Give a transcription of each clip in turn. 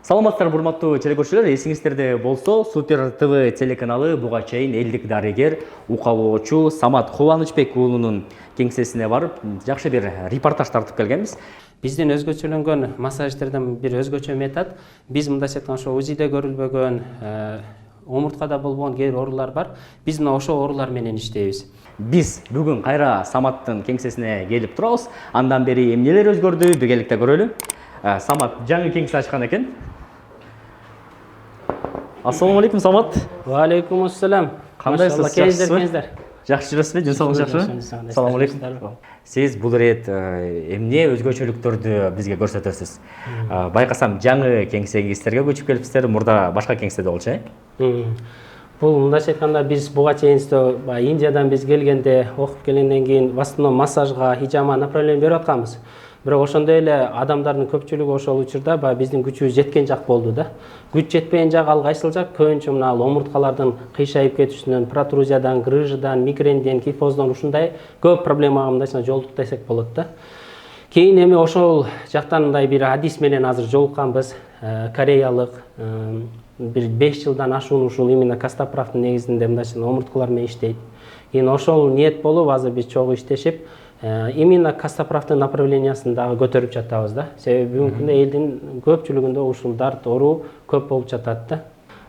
Саламатсыздар урматтуу телекөрүүчүлөр, эсиңиздерде болсо, Супер ТВ телеканалы буга чейин элдик дарыгер, укалоочу Самат Кубанычбек уулунун кеңсесине барып, жакшы бир репортаж тартып келгенбиз. Биздин өзгөчөлөнгөн массаждерден бир өзгөчө метод. Биз мындайча айтканда ошо УЗИде көрүлбөгөн, омурткада болбогон кээ бир оорулар бар. Биз мына ошол оорулар менен иштейбиз. Биз бүгүн кайра Саматтын кеңсесине келип турабыз. Андан бери эмнелер өзгөрдү, биргеликте көрөлү. Самат жаңы кеңсе ачкан экен. Ассаламу алейкум, Самат. Ва алейкум ассалам. Кандайсыз? Жақсысыздар? Жакшы жүрөсүзбү? Денсаулык жакшыбы? Ассаламу алейкум. Сиз бул ирет эмне өзгөчөлүктөрдү бизге көрсөтөсүз? Байкасам жаңы кеңсеңиздерге көчүп келипсиздер, мурда башка кеңседе болчу, Бул мындайча айтканда биз буга чейин Индиядан биз келгенде, окуп келгенден кийин в основном массажга, хижама направление берип атканбыз. Бирок ошондой эле адамдардын көпчүлүгү ошол учурда биздин күчүбүз жеткен жак болду да. Күч жетпеген жак ал кайсыл жак? Көбүнчө мына омурткалардын кыйшайып кетишинен, протрузиядан, грыжадан, мигренден, кифоздон ушундай көп проблемага мындайча жолуктук десек болот да. Кийин эми ошол жактан мындай бир адис менен азыр жолукканбыз. Кореялык бир 5 жылдан ашуун ушул именно кастаправдын негизинде мындайча омурткалар менен иштейт. Кийин ошол ниет болуп азыр биз чогуу иштешип, именно кастаправдын направлениясын дагы көтөрүп жатабыз да. Себеби бүгүнкү күндө элдин көпчүлүгүндө ушул дарт, оору көп болуп жатат да.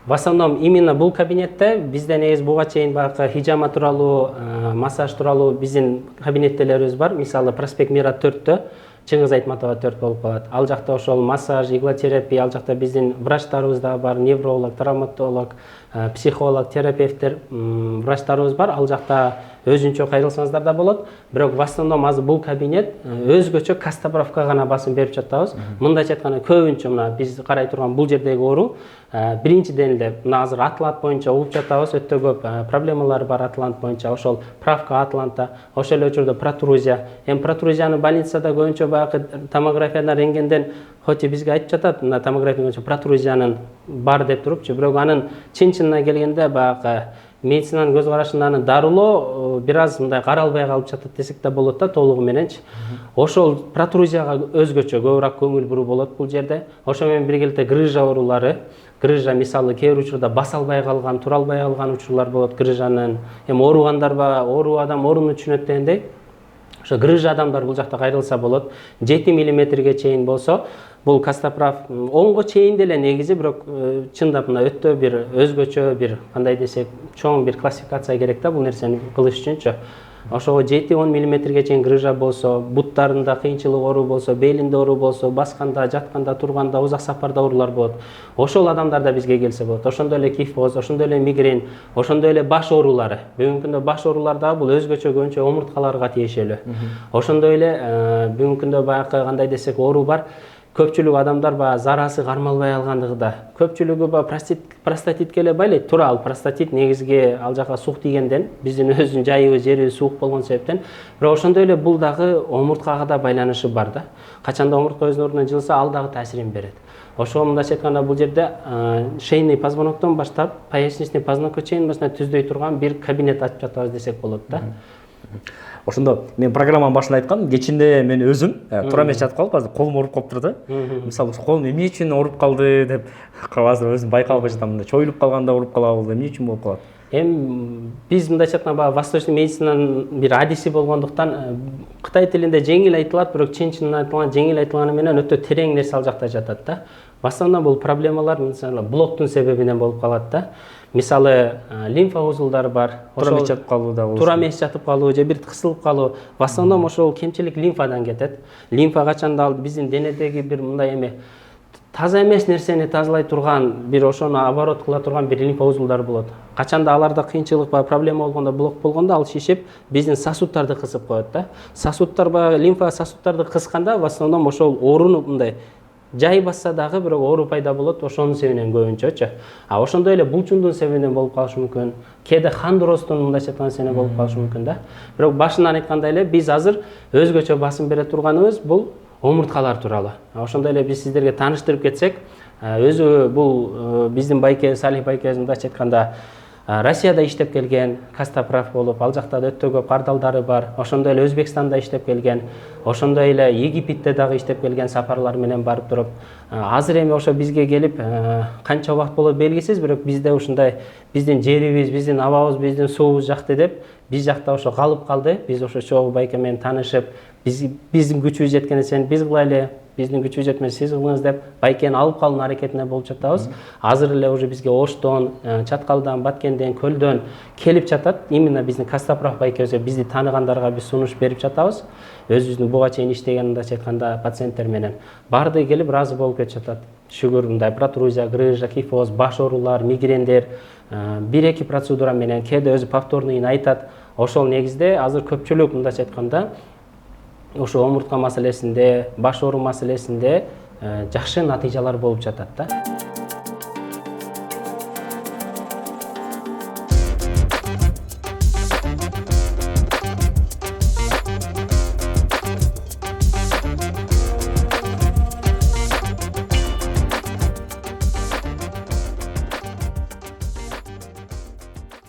В основном именно бул кабинетте бизде негизи буга чейин баягы хижама тууралуу, массаж тууралуу биздин кабинеттелерибиз бар. Мисалы Проспект Мира 4-тө Чыңгыз Айтматова 4 болуп калат. Ал жакта ошол массаж, иглотерапия, ал жакта биздин врачтарыбыз да бар, невролог, травматолог, психолог, терапевттер, врачтарыбыз бар. Ал жакта өзүнчө кайрылсаңыздар да болот. Бирок в основном азыр бул кабинет өзгөчө кастаправка гана басым берип жатабыз. Мындайча айтканда көбүнчө мына биз карай турган бул жердеги оору биринчиден эле мына азыр Атлант боюнча угуп жатабыз. Өтө көп проблемалар бар Атлант боюнча. Ошол правка Атланта, ошол эле учурда протрузия. Эми протрузияны больницада көбүнчө баягы томографиядан, рентгенден хоть бизге айтып жатат, мына томография боюнча протрузиянын бар деп турупчу, бирок анын чын-чынына келгенде баягы медицинанын көз карашында дарылоо бир аз мындай каралбай калып жатат десек да болот да, толугу мененчи. Ошол протрузияга өзгөчө көбүрөөк көңүл буруу болот бул жерде. Ошо менен биргеликте грыжа оорулары, грыжа мисалы кээ бир учурда баса албай калган, тура албай калган учурлар болот грыжанын. Эми ооругандарга оору адам ооруну түшүнөт дегендей, ошо грыжа адамдар бул жакта кайрылса болот. 7 мм чейин болсо, бул кастаправ 10го чейин деле негизи, бирок чындап мына өтө бир өзгөчө бир кандай десек, чоң бир классификация керек да бул нерсени кылыш үчүнчү. Ошого 7-10 мм чейин грыжа болсо, буттарында кыйынчылык оору болсо, белинде оору болсо, басканда, жатканда, турганда, узак сапарда оорулар болот. Ошол адамдар да бизге келсе болот. Ошондой эле кифоз, ошондой эле мигрен, ошондой эле баш оорулары. Бүгүнкү күндө баш оорулар да бул өзгөчө көбүнчө омурткаларга тиешелүү. Ошондой эле бүгүнкү күндө баягы кандай десек оору бар. Көпчүлүк адамдар зарасы кармалбай алгандыгында, көпчүлүгү простатитке эле байлайт. Туура, ал простатит негизги ал жака суук тийгенден, биздин өзүнүн жайыбыз, жерибиз суук болгон себептен, бирок ошондой эле бул дагы омурткага да байланышы бар да. Качанда омуртка өзүнүн ордуна жылса, ал дагы таасирин берет. Ошого мындайча айтканда бул жерде шейный позвоноктон баштап поясничный позвонокко чейин түздөй турган бир кабинет ачып жатабыз десек болот да. Ошондо мен программанын башында айткам, кечинде мен өзүм туура эмес жатып калып, азыр колум ооруп калыптыр да. Мисалы, колум эмне үчүн ооруп калды деп азыр өзүм байкалбай жатам. Чоюлуп калганда ооруп калабы, эмне үчүн болуп калат? Эми биз мындайча айтканда восточный медицинанын бир адиси болгондуктан Кытай тилинде жеңил айтылат, бирок чын-чынын айтылган жеңил айтылганы менен өтө терең нерсе ал жакта жатат да. В основном бул проблемалар мисалы блоктун себебинен болуп калат да. Мисалы лимфа узулдары бар, туура эмес жатып калуу да болсо. Туура эмес жатып калуу же бир кысылып калуу. В основном ошол кемчилик лимфадан кетет. Лимфа качанда ал биздин денедеги бир мындай эме таза эмес нерсени тазалай турган, бир ошону оборот кыла турган бир лимфа узулдар болот. Качанда аларда кыйынчылык проблема болгондо, блок болгондо ал шишип биздин сосудтарды кысып коет да. Сосудтар лимфа сосудтарды кысканда в основном ошол ооруну мындай жай басса дагы бирок оору пайда болот, ошонун себебинен көбүнчөчү. Ошондой эле булчундун себебинен болуп калышы мүмкүн. Кээде кандыростун мындайча айтканда себебинен болуп калышы мүмкүн да. Бирок башынан айткандай эле биз азыр өзгөчө басым бере турганыбыз бул омурткалар тууралуу. Ошондой эле биз сиздерге тааныштырып кетсек, өзү бул биздин байке Салих байкебиз мындайча айтканда Россияда иштеп келген, Костоправ болуп, ал жакта да өтө көп кардалдары бар. Ошондой эле Өзбекстанда иштеп келген, ошондой эле Египетте дагы иштеп келген сапарлар менен барып туруп, азыр эми ошо бизге келип канча убакыт болот белгисиз, бирок бизде ушундай биздин жерибиз, биздин абабыз, биздин суубуз жакты деп биз жакта ошо калып калды. Биз ошо чогуу байке менен таанышып, биздин күчүбүз жеткен нерсени биз кылайлы, биздин күчүбүз жетмесе сиз кылыңыз деп байкени алып калуунун аракетине болуп жатабыз. Азыр эле уже бизге Оштон, Чаткалдан, Баткенден, Көлдөн келип жатат. Именно биздин Костоправ байкебизге бизди тааныгандарга биз сунуш берип жатабыз. Өзүбүздүн буга чейин иштеген мындайча айтканда пациенттер менен баардыгы келип ыраазы болуп кетип жатат. Шүгүр, мындай протрузия, грыжа, кифоз, баш оорулар, мигрендер, 1-2 процедура менен кээде өзү повторныйын айтат. Ошол негизде азыр көпчүлүк мындайча айтканда ошо омуртка маселесинде, баш оору маселесинде жакшы натыйжалар болуп жатат да.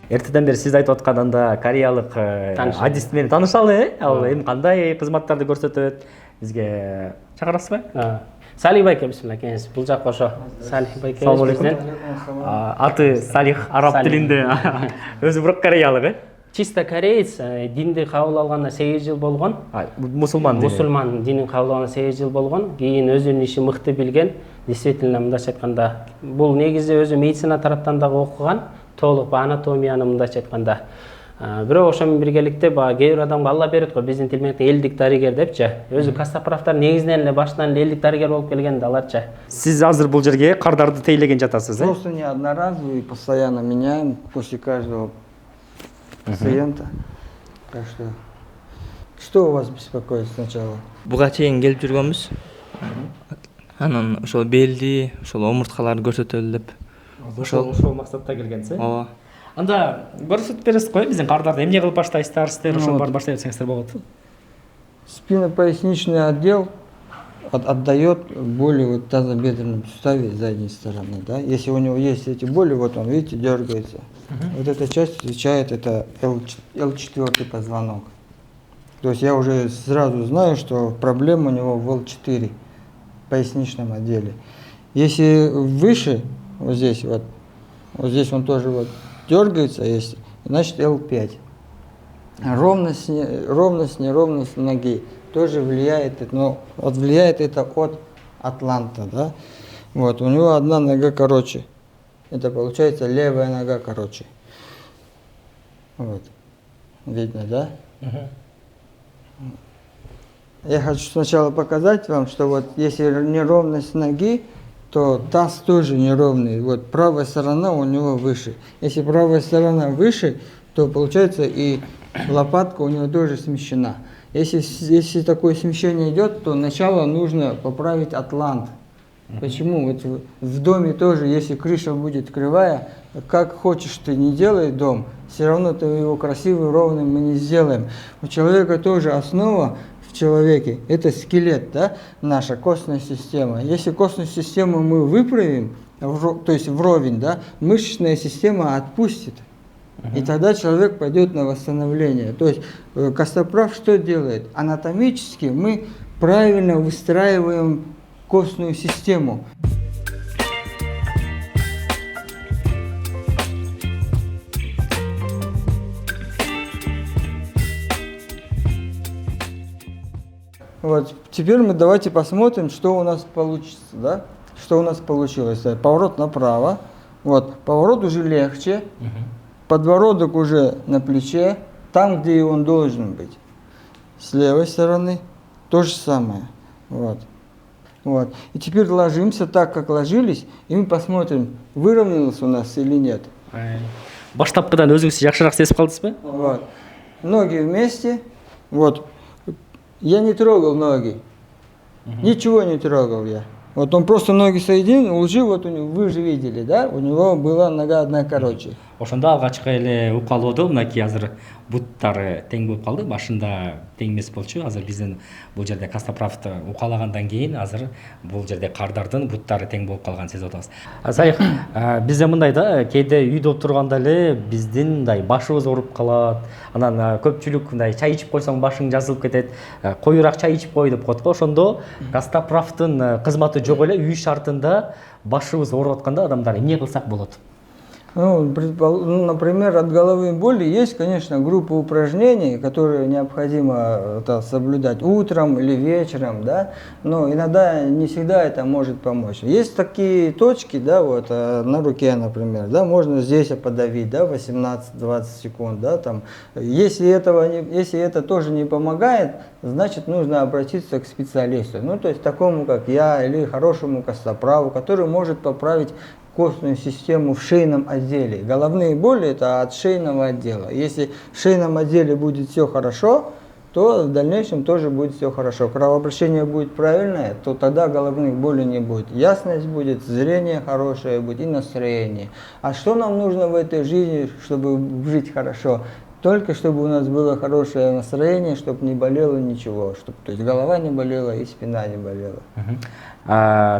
Эртеден бери сиз айтып аткан анда кореялык адист менен таанышалы, ал эми кандай кызматтарды көрсөтөт? Бизге чакырасызбы? Салих байке, бисмилла келиңиз. Бул жакка ошо Салих байке. Салам алейкум. Аты Салих, араб тилинде. Өзү бирок кореялык, Чисто кореец, динди кабыл алганына 8 жыл болгон. Мусулман. Мусулман динин кабыл алганына 8 жыл болгон. Кийин өзүнүн ишин мыкты билген. Действительно, мындайча айтканда, бул негизи өзү медицина тараптан дагы окуган, толук анатомияны мындайча айтканда. Бирок ошо менен биргеликте кээ бир адамга Алла берет го, биздин тил менен элдик дарыгер депчи. Өзү Костоправтар негизинен эле башынан эле элдик дарыгер болуп келген да аларчы. Сиз азыр бул жерге кардарды тейлеген жатасыз, Просто не одноразовый, постоянно меняем после каждого пациента. Так что у вас беспокоит сначала? Буга чейин келип жүргөнбүз. Анан ошол белди, ошол омурткаларды көрсөтөлү деп. Ошол максатта келгенсиз? Ооба. Анда көрсөтүп бересиз го, биздин кардарды эмне кылып баштайсыздар, сиздер ошол баарын баштай берсеңиздер болот. Спиннопоясничный отдел отдает боли в тазобедренном суставе задней стороны. Да? Если у него есть эти боли, вот он, видите, дергается. Вот эта часть отвечает, это L4 позвонок. То есть я уже сразу знаю, что проблема у него в L4, поясничном отделе. Если выше, вот здесь он тоже вот дергается, есть, значит L5. Ровность, неровность ноги тоже влияет, но влияет это от атланта, да? Вот, у него одна нога короче, это получается левая нога короче. Вот, видно, да? Я хочу сначала показать вам, что вот если неровность ноги, то таз тоже неровный. Вот правая сторона у него выше. Если правая сторона выше, то получается и лопатка у него тоже смещена. Если такое смещение идет, то сначала нужно поправить атлант. Почему? Вот в доме тоже, если крыша будет кривая, как хочешь ты не делай дом, все равно ты его красивый, ровным мы не сделаем. У человека тоже основа в человеке, это скелет, да, наша костная система. Если костную систему мы выправим, то есть вровень, да, мышечная система отпустит. И тогда человек пойдет на восстановление. То есть Костоправ что делает? Анатомически мы правильно выстраиваем костную систему. Вот, теперь мы давайте посмотрим, что у нас получится, да? Что у нас получилось. Поворот направо. Вот, поворот уже легче. Подбородок уже на плече, там, где он должен быть. С левой стороны то же самое. Вот. Вот. И теперь ложимся так, как ложились, и мы посмотрим, выровнялось у нас или нет. Баштапкыдан өзүңүз жакшыраак сезип калдыңызбы? Вот. Ноги вместе. Вот. Я не трогал ноги. Ничего не трогал я. Вот он просто ноги соединил, уже вот у него, вы же видели, да? У него была нога одна короче. Ошондо алгачкы эле укалоодо мынакей азыр буттары тең болуп калды. Башында тең эмес болчу. Азыр биздин бул жерде Костоправды укалагандан кийин азыр бул жерде кардардын буттары тең болуп калганын сезип атабыз. Салих, бизде мындай да, кээде үйдө отурганда эле биздин мындай башыбыз ооруп калат. Анан көпчүлүк мындай чай ичип койсоң башың жазылып кетет. Коюраак чай ичип кой деп коет го. Ошондо Костоправдын кызматы жок эле үй шартында башыбыз ооруп атканда адамдар эмне кылсак болот? Ну, например, от головной боли есть, конечно, группа упражнений, которые необходимо соблюдать утром или вечером, да, но иногда не всегда это может помочь. Есть такие точки, да, вот на руке, например, да, можно здесь подавить, да, 18-20 секунд, да, там. Если это тоже не помогает, значит, нужно обратиться к специалисту, ну, то есть такому, как я, или хорошему костоправу, который может поправить костную систему в шейном отделе. Головные боли – это от шейного отдела. Если в шейном отделе будет все хорошо, то в дальнейшем тоже будет все хорошо. Кровообращение будет правильное, то тогда головных болей не будет. Ясность будет, зрение хорошее будет и настроение. А что нам нужно в этой жизни, чтобы жить хорошо? Только чтобы у нас было хорошее настроение, чтобы не болело ничего, чтобы, то есть голова не болела и спина не болела.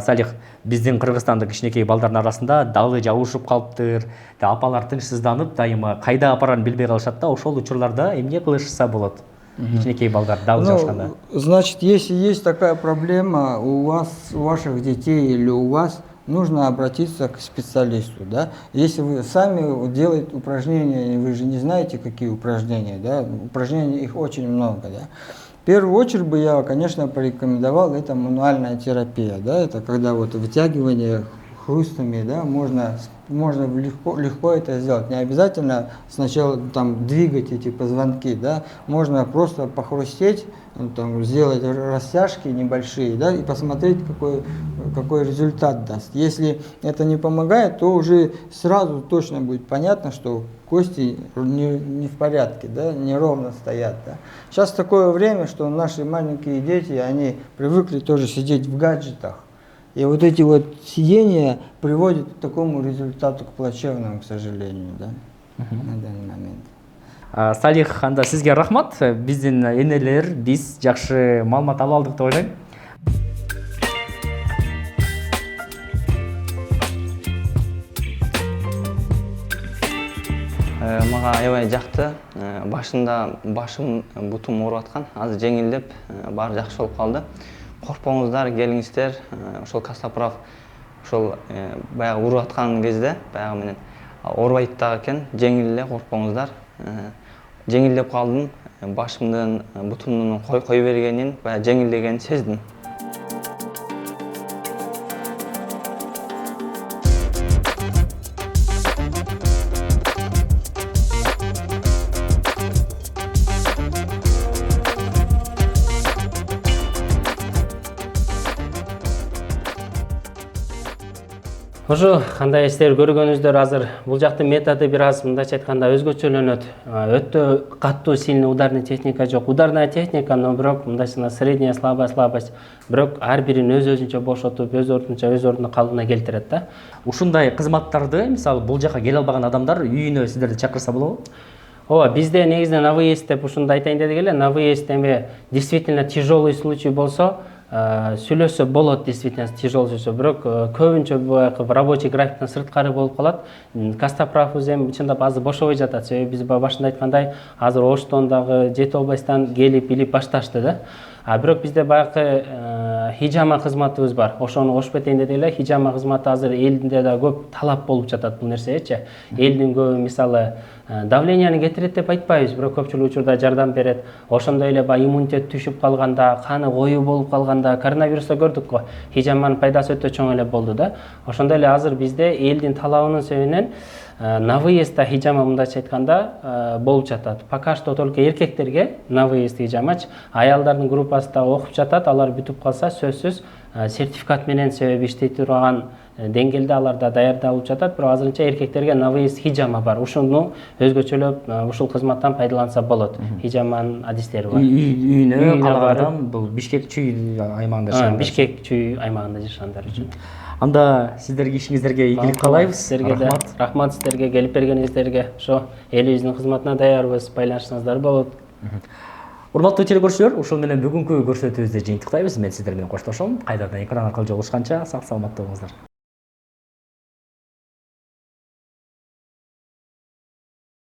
Салих, биздин Кыргызстандын кичинекей балдардын арасында далы жабышып калыптыр, апалар тынчсызданып, дайыма кайда апарарын билбей калышат да, ошол учурларда эмне кылышса болот? Кичинекей балдар далы жабышканда. Значит, если есть такая проблема у вас, у ваших детей или у вас, нужно обратиться к специалисту, да. Если вы сами делаете упражнения, вы же не знаете, какие упражнения, да, упражнений их очень много, да. В первую очередь бы я, конечно, порекомендовал, это мануальная терапия, да, это когда вот вытягивание хрустами, да, можно легко это сделать. Не обязательно сначала там двигать эти позвонки, да, можно просто похрустеть, там, сделать растяжки небольшие, да, и посмотреть, какой результат даст. Если это не помогает, то уже сразу точно будет понятно, что кости не в порядке, да, неровно стоят. Да. Сейчас такое время, что наши маленькие дети, они привыкли тоже сидеть в гаджетах. И вот эти вот сидения приводят к такому результату, к плачевному, к сожалению, да, на данный момент. Салих, анда сизге рахмат. Биздин энелер, биз жакшы маалымат ала алдык деп ойлойм. Мага аябай жакты. Башында башым, бутум ооруп аткан. Азыр жеңилдеп, баары жакшы болуп калды. Коркпоңуздар, келиңиздер. Ошол Костоправ ошол баягы уруп аткан кезде баягы менен оорубайт дагы экен. Жеңил эле, коркпоңуздар. Жеңилдеп калдым. Башымдын, бутумдун кой бергенин, баягы жеңилдегенин сездим. Ошо кандай эстер көргөнүздөр, азыр бул жактын методу бир аз мындайча айтканда өзгөчөлөнөт. Өтө каттуу сильный ударный техника жок. Ударная техника, но бирок мындайча средняя слабость. Бирок ар бирин өзүнчө бошотуп, өз ордуна калыбына келтирет да. Ушундай кызматтарды, мисалы, бул жака келе албаган адамдар үйүнө сиздерди чакырса болобу? Ооба, бизде негизинен на выезд деп ушунду айтайын дедик эле. На выезд эми действительно тяжелый случай болсо, сүйлөсө болот, действительно тяжелый случай. Бирок көбүнчө в рабочий графиктен сырткары болуп калат. Костоправыбыз эми чындап азыр бошобой жатат. Себеби биз башында айткандай, азыр Оштон дагы, Жети областан келип илип башташты да. Бирок бизде баягы хижама кызматыбыз бар. Ошону кошуп кетейин дедик эле. Хижама кызматы азыр элдинде да көп талап болуп жатат бул нерсегечи. Элдин көбү мисалы давленияны кетирет деп айтпайбыз, бирок көпчүлүк учурда жардам берет. Ошондой эле иммунитет түшүп калганда, каны коюу болуп калганда, коронавируста көрдүк го. Хижаманын пайдасы өтө чоң эле болду да. Ошондой эле азыр бизде элдин талабынын себебинен на выездда хижама мындайча айтканда болуп жатат. Пока что только эркектерге на выезд хижамач, аялдардын группасы да окуп жатат. Алар бүтүп калса сөзсүз сертификат менен себеби иштей турган деңгээлде алар да даярдалып жатат. Бирок азырынча эркектерге на выезд хижама бар. Ушуну өзгөчөлөп ушул кызматтан пайдаланса болот. Хижаманын адистери бар. Үйүнө калган адам бул Бишкек Чүй аймагында жашагандар. Бишкек Чүй аймагында жашагандар үчүн. Анда сиздерге ишиңиздерге ийгилик каалайбыз. Сіздерге де Рахмат. рахмат, сіздерге келип бергениңиздерге. Ошо элибиздин кызматына даярбыз, байланышыңыздар болот. Урматтуу телекөрүүчүлөр, ушул менен бүгүнкү көрсөтүүбүздү жыйынтыктайбыз. Мен сиздер менен коштошом. Кайрадан экран аркылуу жолугушканча сак саламатта болуңуздар.